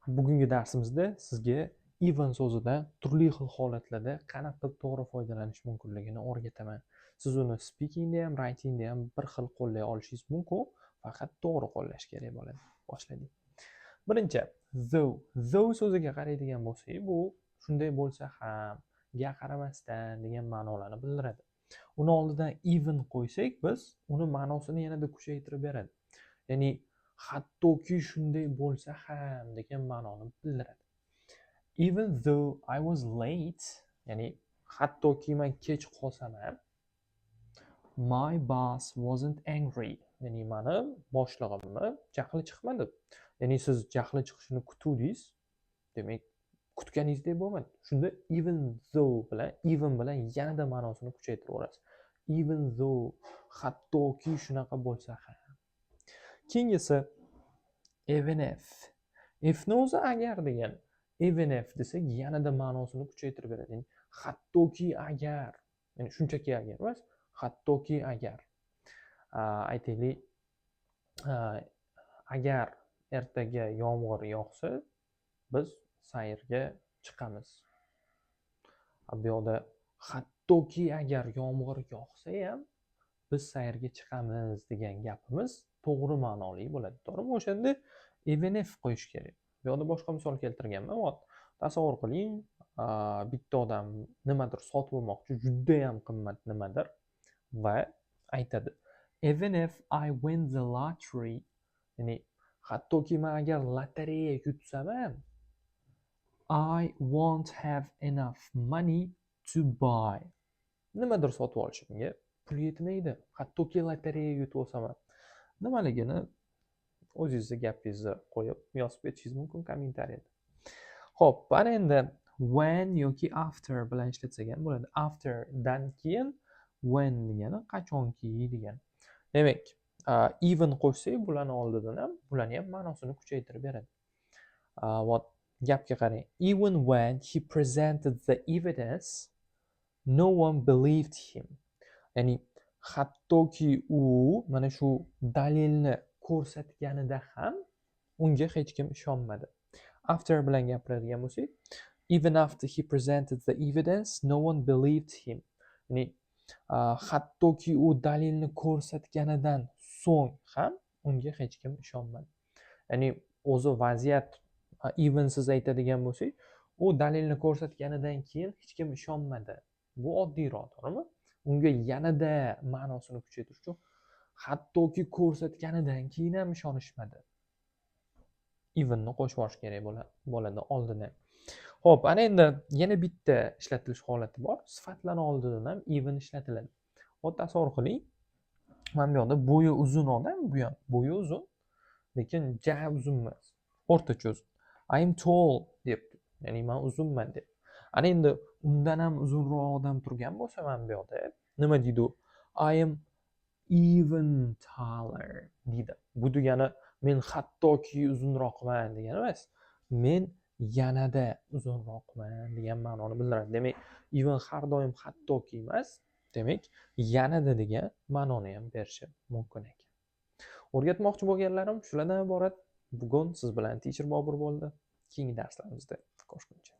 Bugungi darsimizda sizga even so'zidan turli xil holatlarda qanaqa qilib to'g'ri foydalanish mumkinligini o'rgataman. Siz uni speakingda ham, writingda ham bir xil qo'llay olishingiz mumkin, faqat to'g'ri qo'llash kerak bo'ladi. Boshladik. Birinchi, though. Though so'ziga qaraydigan bo'lsak, bu shunday bo'lsa ham, ga qaramasdan degan ma'nolarni bildiradi. Uni oldidan even qo'ysak, biz uni ma'nosini yanada kuchaytirib beradi. Ya'ni hattoki shunday bo'lsa ham degan ma'noni bildiradi. Even though I was late, ya'ni hattoki men kech qolsam ham, my boss wasn't angry. Ya'ni meni boshlig'imni jahli chiqmadi. Ya'ni siz jahli chiqishini kutdingiz, demak kutganingizdek bo'lmadi. Shunda even bilan yanada ma'nosini kuchaytiraverasiz. Even though, hattoki shunaqa bo'lsa ham. Keyingisi even if. Ifni o'zi agar degan. Even if desak yanada ma'nosini kuchaytirib beradi. Ya'ni hattoki agar, ya'ni shunchaki agar emas, hattoki agar. Aytaylik, agar ertaga yomg'ir yog'sa, biz sayrga chiqamiz. Bu yerda hattoki agar yomg'ir yog'sa ham biz sayrga chiqamiz degan gapimiz to'g'ri ma'noli bo'ladi. To'g'rimi? O'shanda even if qo'yish kerak. Bu yerda boshqa misol keltirganman. Tasavvur qiling, bitta odam nimadir sotib olmoqchi, juda ham qimmat nimadir va aytadi: even if I win the lottery, ya'ni hattoki men agar lotereya yutsam ham, I won't have enough money to buy. Nimadir sotib olishimga pul yetmaydi. Hattoki lotereya yutib olsam ham. Nimaligini o'zingizni gapingizni qo'yib yozib ketishingiz mumkin kommentariyada. Xo'p, mana endi when yoki after bilan ishlatsak ham bo'ladi. After dan keyin when degani qachonki degan. Demak, even qo'shsak bularni oldidan ham, bularni ham ma'nosini kuchaytirib beradi. Gapga qarang. Even when he presented the evidence, no one believed him. Ya'ni hattoki u mana shu dalilni ko'rsatganida ham unga hech kim ishonmadi. After bilan gapiradigan bo'lsak, even after he presented the evidence, no one believed him. Ya'ni hattoki u dalilni ko'rsatganidan so'ng ham unga hech kim ishonmadi. Ya'ni o'zi vaziyat even siz aytadigan bo'lsak, u dalilni ko'rsatganidan keyin hech kim ishonmadi. Bu oddiyroq, to'g'rimi? Unga yanada ma'nosini kuchaytirish uchun hattoki ko'rsatganidan keyin ham ishonishmadi. Evenni qo'shib olish kerak bo'ladi oldidan. Xo'p, ana endi yana bitta ishlatilish holati bor. Sifatlarni oldidan ham even ishlatiladi. Xo'p, tasavvur qiling. Mana bu yerda bo'yi uzun odam, bu ham bo'yi uzun, lekin ja uzun emas. O'rtacha uzun. I am tall debdi. Ya'ni men uzunman deb. Ana endi undan ham uzunroq odam turgan bo'lsa mana bu yerda nima deydi u? I am even taller deydi. Bu degani men hattoki uzunroqman degani emas. Men yanada uzunroqman degan ma'noni bildiradi. Demak, even har doim hattoki emas, demak, yanada degan ma'noni ham berishi mumkin ekan. O'rgatmoqchi bo'lganlarim shulardan iborat. Bugun siz bilan Teacher Bobur bo'ldi. Keyingi darslarimizda ko'rishguncha.